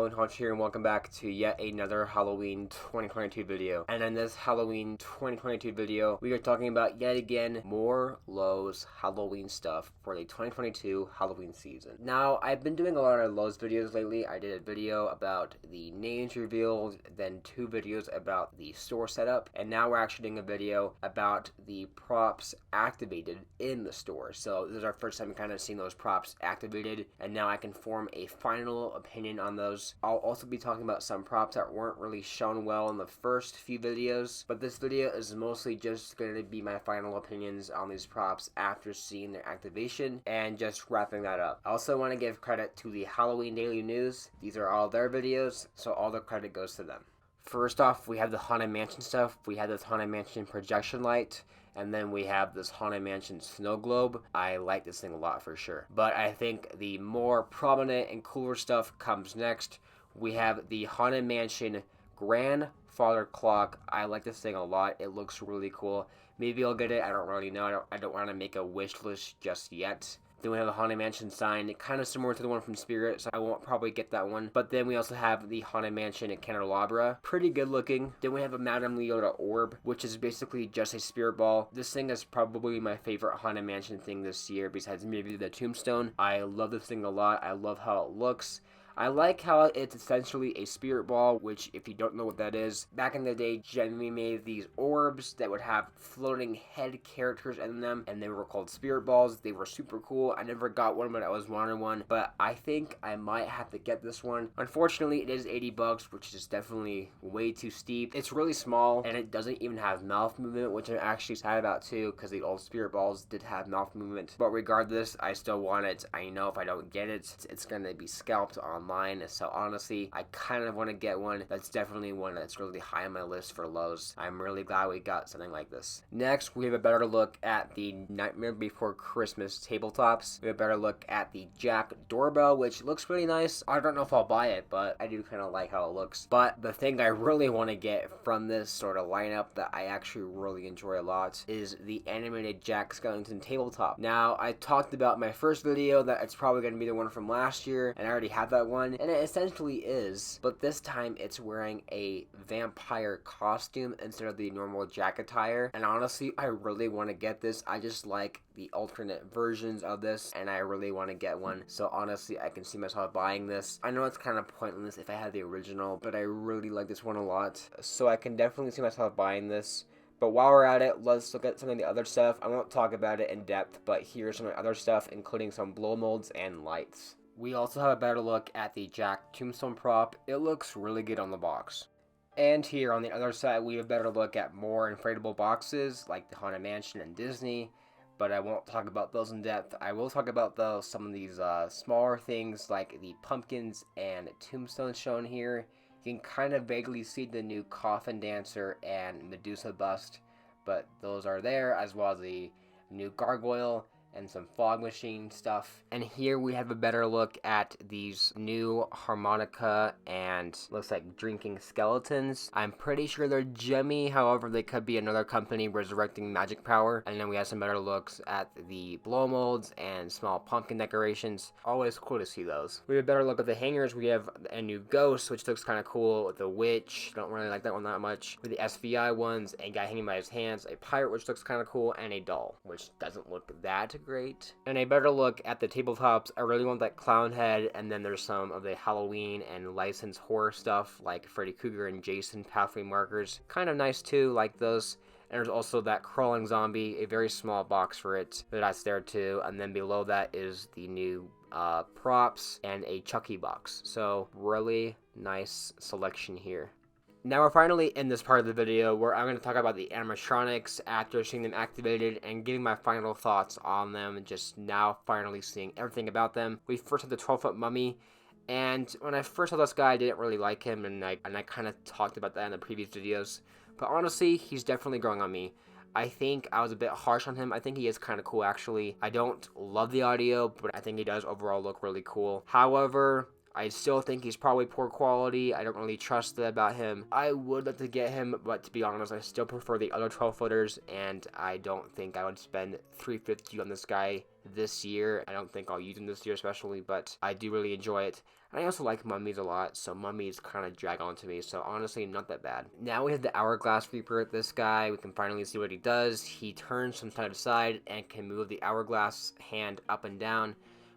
Halloween Hunch here, and welcome back to yet another Halloween 2022 video. And in this Halloween 2022 video, we are talking about yet again more Lowe's Halloween stuff for the 2022 Halloween season. Now, I've been doing a lot of Lowe's videos lately. I did a video about the names revealed, then 2 videos about the store setup, and now we're actually doing a video about the props activated in the store. So this is our first time kind of seeing those props activated, and now I can form a final opinion on those. I'll also be talking about some props that weren't really shown well in the first few videos, but this video is mostly just going to be my final opinions on these props after seeing their activation and just wrapping that up. I also want to give credit to the Halloween Daily News. These are all their videos, so all the credit goes to them. First off, we have the Haunted Mansion stuff. We have this Haunted Mansion projection light, and then we have this Haunted Mansion snow globe. I like this thing a lot for sure. But I think the more prominent and cooler stuff comes next. We have the Haunted Mansion grandfather clock. I like this thing a lot. It looks really cool. Maybe I'll get it. I don't really know. I don't want to make a wish list just yet. Then we have the Haunted Mansion sign, kind of similar to the one from Spirit, so I won't probably get that one. But then we also have the Haunted Mansion at Candelabra. Pretty good looking. Then we have a Madame Leota orb, which is basically just a spirit ball. This thing is probably my favorite Haunted Mansion thing this year, besides maybe the Tombstone. I love this thing a lot. I love how it looks. I like how it's essentially a spirit ball, which, if you don't know what that is, back in the day, Gemmy made these orbs that would have floating head characters in them, and they were called spirit balls. They were super cool. I never got one, but I was wanting one, but I think I might have to get this one. Unfortunately, it is $80, which is definitely way too steep. It's really small, and it doesn't even have mouth movement, which I'm actually sad about too, because the old spirit balls did have mouth movement. But regardless, I still want it. I know if I don't get it, it's going to be scalped on mine. So honestly, I kind of want to get one. That's definitely one that's really high on my list for Lowe's. I'm really glad we got something like this. Next, we have a better look at the Nightmare Before Christmas tabletops. We have a better look at the Jack doorbell, which looks really nice. I don't know if I'll buy it, but I do kind of like how it looks. But the thing I really want to get from this sort of lineup that I actually really enjoy a lot is the animated Jack Skellington tabletop. Now, I talked about in my first video that it's probably going to be the one from last year, and I already have that one. And it essentially is, but this time it's wearing a vampire costume instead of the normal Jack attire. And honestly, I really want to get this. I just like the alternate versions of this, and I really want to get one. So honestly, I can see myself buying this. I know it's kind of pointless if I had the original, but I really like this one a lot. So I can definitely see myself buying this. But while we're at it, let's look at some of the other stuff. I won't talk about it in depth, but here's some of the other stuff, including some blow molds and lights. We also have a better look at the Jack Tombstone prop. It looks really good on the box. And here on the other side, we have a better look at more inflatable boxes like the Haunted Mansion and Disney, but I won't talk about those in depth. I will talk about some of these smaller things like the pumpkins and tombstones shown here. You can kind of vaguely see the new Coffin Dancer and Medusa bust, but those are there, as well as the new gargoyle and some fog machine stuff. And here we have a better look at these new harmonica and looks like drinking skeletons. I'm pretty sure they're Gemmy, however they could be another company resurrecting magic power. And then we have some better looks at the blow molds and small pumpkin decorations. Always cool to see those. We have a better look at the hangers. We have a new ghost, which looks kind of cool, with the witch. Don't really like that one that much. With the SVI ones, a guy hanging by his hands, a pirate, which looks kind of cool, and a doll, which doesn't look that great. And a better look at the tabletops. I really want that clown head, and then there's some of the Halloween and licensed horror stuff like Freddy Krueger and Jason pathway markers. Kind of nice too, like those. And there's also that crawling zombie, a very small box for it, but that's there too. And then below that is the new props and a Chucky box. So really nice selection here. Now we're finally in this part of the video where I'm going to talk about the animatronics after seeing them activated and giving my final thoughts on them, and just now finally seeing everything about them. We first had the 12-foot mummy, and when I first saw this guy, I didn't really like him, and I kind of talked about that in the previous videos. But honestly, he's definitely growing on me. I think I was a bit harsh on him. I think he is kind of cool, actually. I don't love the audio, but I think he does overall look really cool. However, I still think he's probably poor quality. I don't really trust that about him. I would like to get him, but to be honest, I still prefer the other 12-footers, and I don't think I would spend $350 on this guy this year. I don't think I'll use him this year especially, but I do really enjoy it. And I also like mummies a lot, so mummies kind of drag on to me, so honestly, not that bad. Now we have the Hourglass Reaper. This guy, we can finally see what he does. He turns from side to side and can move the Hourglass hand up and down.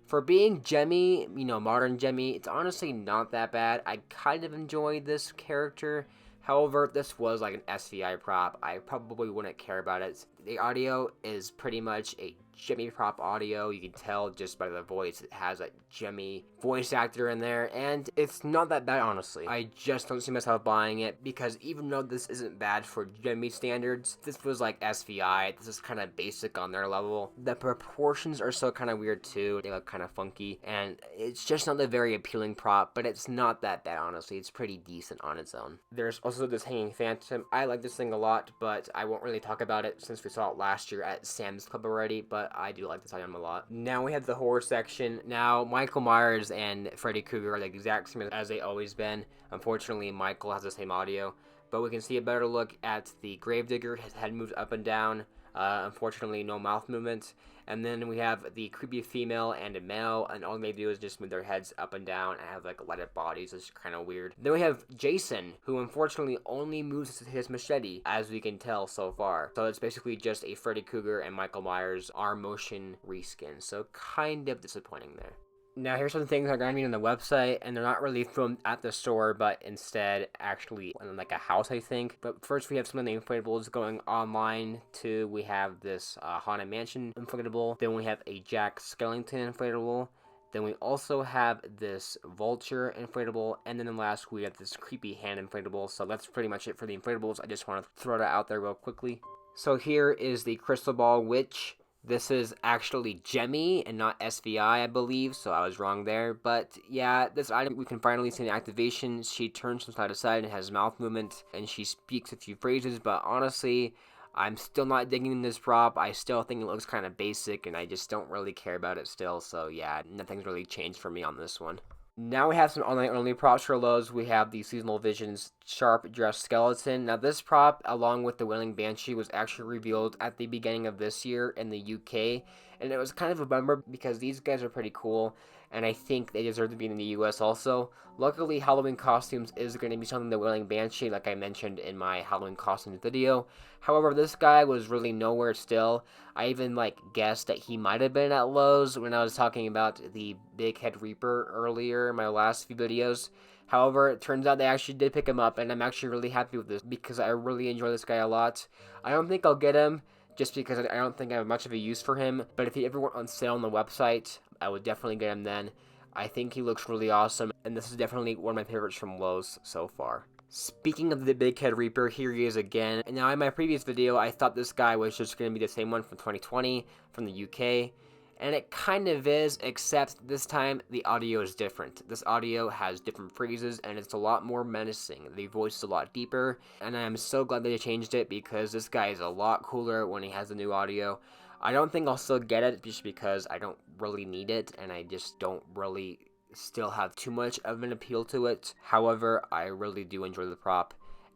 For being Gemmy, modern Gemmy, it's honestly not that bad. I kind of enjoy this character. However, if this was like an SVI prop, I probably wouldn't care about it. The audio is pretty much a Gemmy prop audio. You can tell just by the voice. It has a Gemmy voice actor in there, and it's not that bad, honestly. I just don't see myself buying it, because even though this isn't bad for Gemmy standards, this was like SVI. This is kind of basic on their level. The proportions are so kind of weird too. They look kind of funky, and it's just not a very appealing prop, but it's not that bad, honestly. It's pretty decent on its own. There's also this hanging phantom. I like this thing a lot, but I won't really talk about it since we saw it last year at Sam's Club already, but I do like this item a lot. Now we have the horror section. Now, Michael Myers and Freddy Krueger are the exact same as they always been. Unfortunately, Michael has the same audio, but we can see a better look at the Gravedigger. His head moves up and down. Unfortunately, no mouth movement. And then we have the creepy female and a male, and all they do is just move their heads up and down and have like lighted bodies. It's kind of weird. Then we have Jason, who unfortunately only moves his machete, as we can tell so far. So it's basically just a Freddy Krueger and Michael Myers arm motion reskin. So kind of disappointing there. Now, here's some things that are going to be on the website, and they're not really filmed at the store, but instead actually in like a house, I think. But first, we have some of the inflatables going online, too. We have this Haunted Mansion inflatable. Then we have a Jack Skellington inflatable. Then we also have this Vulture inflatable. And then last, we have this creepy hand inflatable. So that's pretty much it for the inflatables. I just want to throw that out there real quickly. So here is the Crystal Ball Witch. This is actually Gemmy and not SVI, I believe, so I was wrong there. But yeah, this item, we can finally see an activation. She turns from side to side and has mouth movement, and she speaks a few phrases, but honestly, I'm still not digging this prop. I still think it looks kind of basic, and I just don't really care about it still, so yeah, nothing's really changed for me on this one. Now we have some online-only props for Lowe's. We have the Seasonal Visions Sharp Dressed Skeleton. Now this prop, along with the Wailing Banshee, was actually revealed at the beginning of this year in the UK. And it was kind of a bummer because these guys are pretty cool, and I think they deserve to be in the US also. Luckily, Halloween costumes is going to be something the Wailing Banshee, like I mentioned in my Halloween costumes video. However, this guy was really nowhere still. I even guessed that he might have been at Lowe's when I was talking about the Big Head Reaper earlier in my last few videos. However, it turns out they actually did pick him up, and I'm actually really happy with this because I really enjoy this guy a lot. I don't think I'll get him just because I don't think I have much of a use for him, but if he ever went on sale on the website, I would definitely get him then. I think he looks really awesome, and this is definitely one of my favorites from Lowe's so far. Speaking of the Big Head Reaper, here he is again. And now in my previous video, I thought this guy was just going to be the same one from 2020 from the UK. And it kind of is, except this time the audio is different. This audio has different phrases, and it's a lot more menacing. The voice is a lot deeper, and I'm so glad they changed it because this guy is a lot cooler when he has the new audio. I don't think I'll still get it just because I don't really need it, and I just don't really still have too much of an appeal to it. However, I really do enjoy the prop,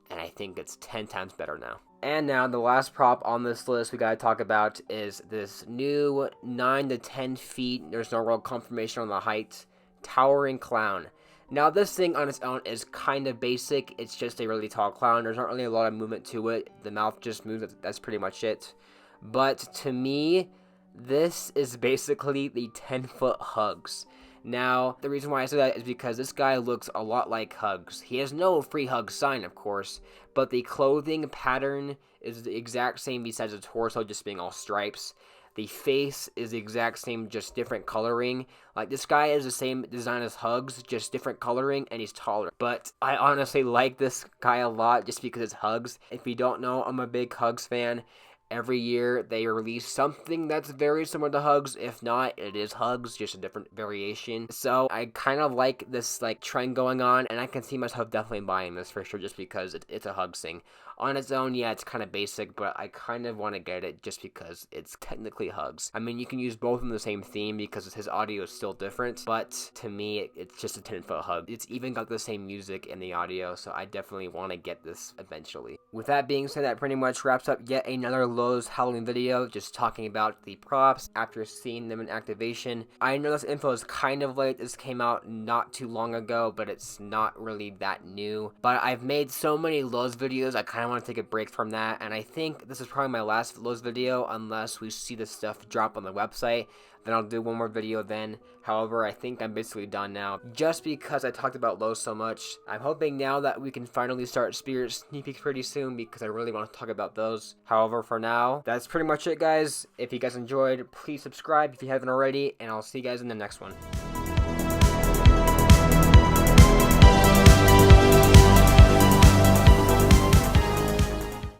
and I think it's 10 times better now. And now the last prop on this list we gotta talk about is this new 9 to 10 feet, there's no real confirmation on the height, Towering Clown. Now this thing on its own is kind of basic, it's just a really tall clown, there's not really a lot of movement to it, the mouth just moves, that's pretty much it. But to me, this is basically the 10-foot Hugz. Now, the reason why I say that is because this guy looks a lot like Hugz. He has no free Hugz sign, of course, but the clothing pattern is the exact same besides the torso just being all stripes. The face is the exact same, just different coloring. This guy is the same design as Hugz, just different coloring, and he's taller. But I honestly like this guy a lot just because it's Hugz. If you don't know, I'm a big Hugz fan. Every year, they release something that's very similar to Hugz. If not, it is Hugz, just a different variation. So, I kind of like this, trend going on, and I can see myself definitely buying this for sure, just because it's a Hugz thing. On its own, yeah, it's kind of basic, but I kind of want to get it just because it's technically Hugz. I mean, you can use both in the same theme because his audio is still different, but to me, it's just a 10-foot Hugz. It's even got the same music in the audio, so I definitely want to get this eventually. With that being said, that pretty much wraps up yet another Lowe's Halloween video, just talking about the props after seeing them in activation. I know this info is kind of late. This came out not too long ago, but it's not really that new. But I've made so many Lowe's videos, I kind of want to take a break from that, and I think this is probably my last Lowe's video unless we see this stuff drop on the website. Then I'll do one more video then. However, I think I'm basically done now, just because I talked about Lowe's so much. I'm hoping now that we can finally start Spirit sneak peeks pretty soon, because I really want to talk about those. However, for now, that's pretty much it, guys. If you guys enjoyed, please subscribe if you haven't already, and I'll see you guys in the next one.